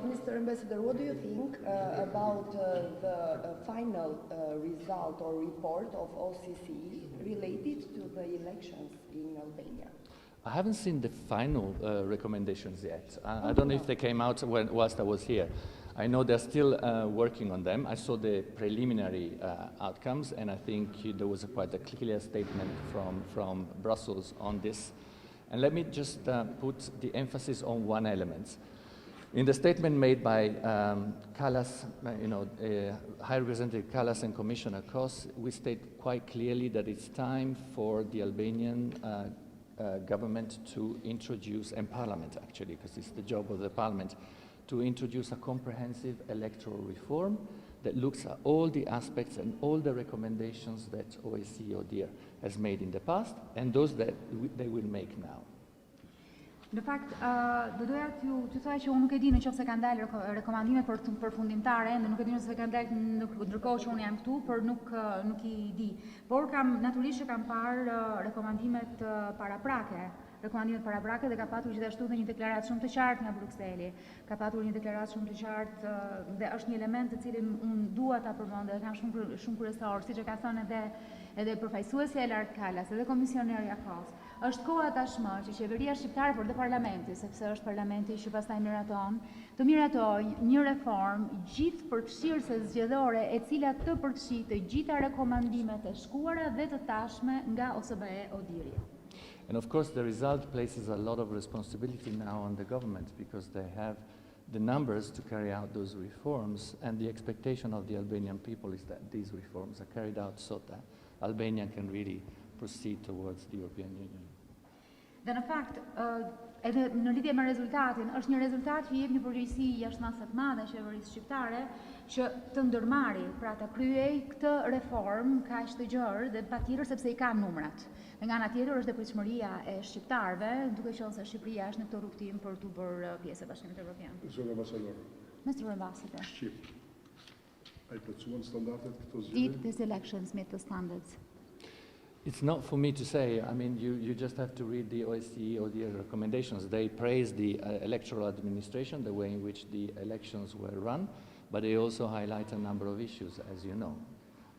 Mr. Ambassador, what do you think about the final result or report of OSCE related to the elections in Albania? I haven't seen the final recommendations yet. I don't know if they came out whilst I was here. I know they're still working on them. I saw the preliminary outcomes, and I think there was quite a clear statement from Brussels on this. And let me just put the emphasis on one element. In the statement made by Kallas, High Representative Kallas and Commissioner Kos, we state quite clearly that it's time for the Albanian government to introduce, and parliament actually, because it's the job of the parliament, to introduce a comprehensive electoral reform that looks at all the aspects and all the recommendations that OSCE ODIHR has made in the past and those that they will make now. Në fakt, do doja t'ju thoj që unë nuk e di nëse kanë dalë rekomandime përfundimtare, nuk e di nëse kanë dalë ndërkohë që unë jam këtu, por nuk I di. Por natyrisht që kam parë rekomandimet paraprake. Rekomandimet paraprake dhe ka patur gjithashtu dhe një deklaratë shumë të qartë nga Brukseli. Ka patur një deklaratë shumë të qartë dhe është një element të cilin unë dua ta përmend dhe kam shumë kryesor, siç e ka thënë edhe përfaqësuesja e lartë Kallas, edhe komisionerja Kos. Është koha tashmë që qeveria shqiptare por dhe parlamenti, sepse është parlamenti që pastaj miraton, të miratojë një reformë gjithëpërfshirëse zgjedhore e cila të përfshijë të gjitha rekomandimet e shkuara dhe të tashme nga OSBE ODIHR. And of course the result places a lot of responsibility now on the government because they have the numbers to carry out those reforms, and the expectation of the Albanian people is that these reforms are carried out so that Albania can really proceed towards the European Union. Dhe në fakt, edhe në lidhje me rezultatin, është një rezultat që jep një përgjegjësi jashtëmase të madhe qeverisë shqiptare që të ndërmarrë, pra të kryej këtë reformë kaq të gjerë dhe patjetër sepse I ka numrat. Dhe nga ana tjetër është dhe pritshmëria e shqiptarëve, duke qenë se Shqipëria është në këtë rrugtim për të bërë pjesë e Bashkimit Evropian. Zona Ambassador. Mr. Ambassador. Shqip. Ai plotësuan standardet këto zgjedhje? Did these elections meet the standards? It's not for me to say. I mean, you just have to read the OSCE ODIHR recommendations. They praise the electoral administration, the way in which the elections were run, but they also highlight a number of issues, as you know.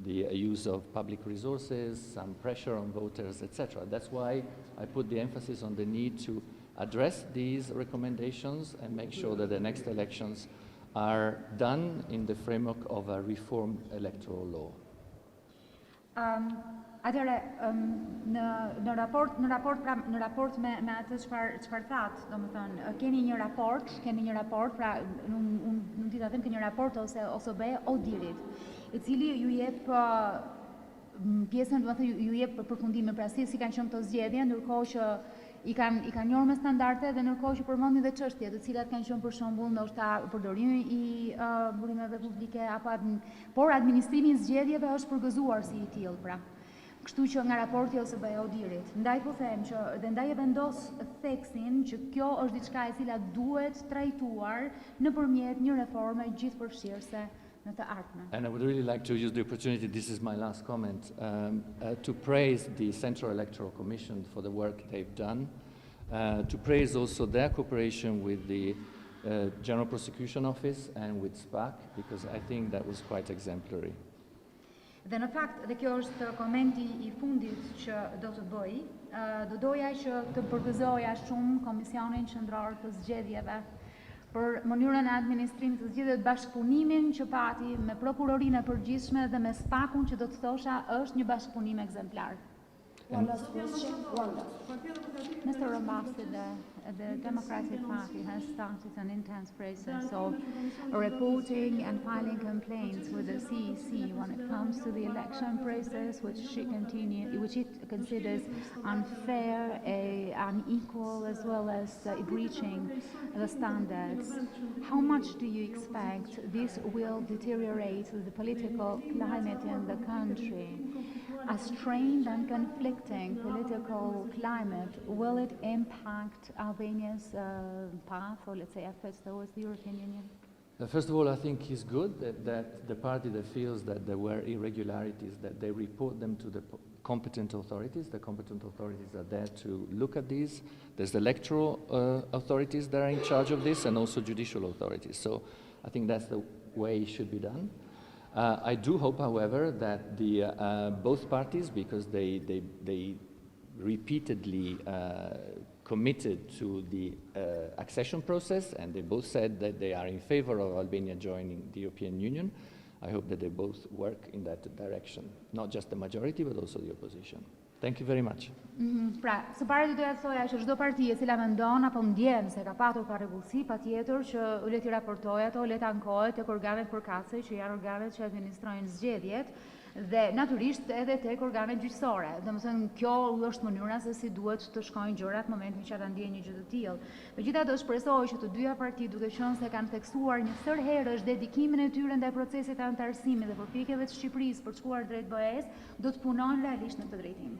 The use of public resources, some pressure on voters, etc. That's why I put the emphasis on the need to address these recommendations and make sure that the next elections are done in the framework of a reformed electoral law. Atëre, në raport me atë çfarë thatë, domethënë, keni një raport, pra nuk di ta them, keni një raport ose OSBE ODIHR-it, I cili ju jep pjesën, domethënë ju jep përfundime, pra si kanë qenë këto zgjedhje, ndërkohë që I kanë njohur me standarde dhe ndërkohë që përmendin dhe çështje të cilat kanë qenë për shembull ndoshta përdorimi I burimeve publike apo por administrimi I zgjedhjeve është përgëzuar si I tillë, pra. Kështu që nga raporti OSBE ODIHR-it, ndaj po them që dhe ndaj e vendos theksin që kjo është diçka e cila duhet trajtuar nëpërmjet një reforme gjithëpërfshirëse në të ardhmen. And I would really like to use the opportunity, this is my last comment, to praise the Central Electoral Commission for the work they've done, to praise also their cooperation with the General Prosecution Office and with SPAC, because I think that was quite exemplary. Dhe në fakt, dhe kjo është komenti I fundit që do të bëj, do doja që të përgëzoja shumë Komisionin Qendror të Zgjedhjeve për mënyrën e administrimit të zgjedhjeve, bashkëpunimin që pati me prokurorinë e përgjithshme dhe me SPAC-un që do të thosha është një bashkëpunim ekzemplar. One last question. Mr. Ambassador, the Democratic Party has started an intense process of reporting and filing complaints with the CEC when it comes to the election process, which it considers unfair, unequal, as well as breaching the standards. How much do you expect this will deteriorate the political climate in the country? A strained and conflicting political climate, will it impact Albania's path, or let's say efforts towards the European Union? First of all, I think it's good that the party that feels that there were irregularities, that they report them to the competent authorities. The competent authorities are there to look at these. There's the electoral authorities that are in charge of this, and also judicial authorities. So I think that's the way it should be done. I do hope, however, that both parties, because they repeatedly committed to the accession process, and they both said that they are in favor of Albania joining the European Union. I hope that they both work in that direction, not just the majority, but also the opposition. Thank you very much. Pra, së pari doja të thoja që çdo parti e cila mendon apo ndjen se ka patur parregullsi, patjetër që le t'i raportojë ato, le të ankohet tek organet përkatëse, që janë organet që administrojnë zgjedhjet, dhe natyrisht edhe tek organet gjyqësore. Domethënë kjo është mënyra se si duhet të shkojnë gjërat në momentin që ata ndjejnë një gjë të tillë. Megjithatë shpresoj që të dyja partitë, duke qenë se kanë theksuar një sër herësh dedikimin e tyre ndaj procesit të antarësimit dhe përpjekjeve të Shqipërisë për të shkuar drejt BE-s, do të punojnë realisht në këtë drejtim.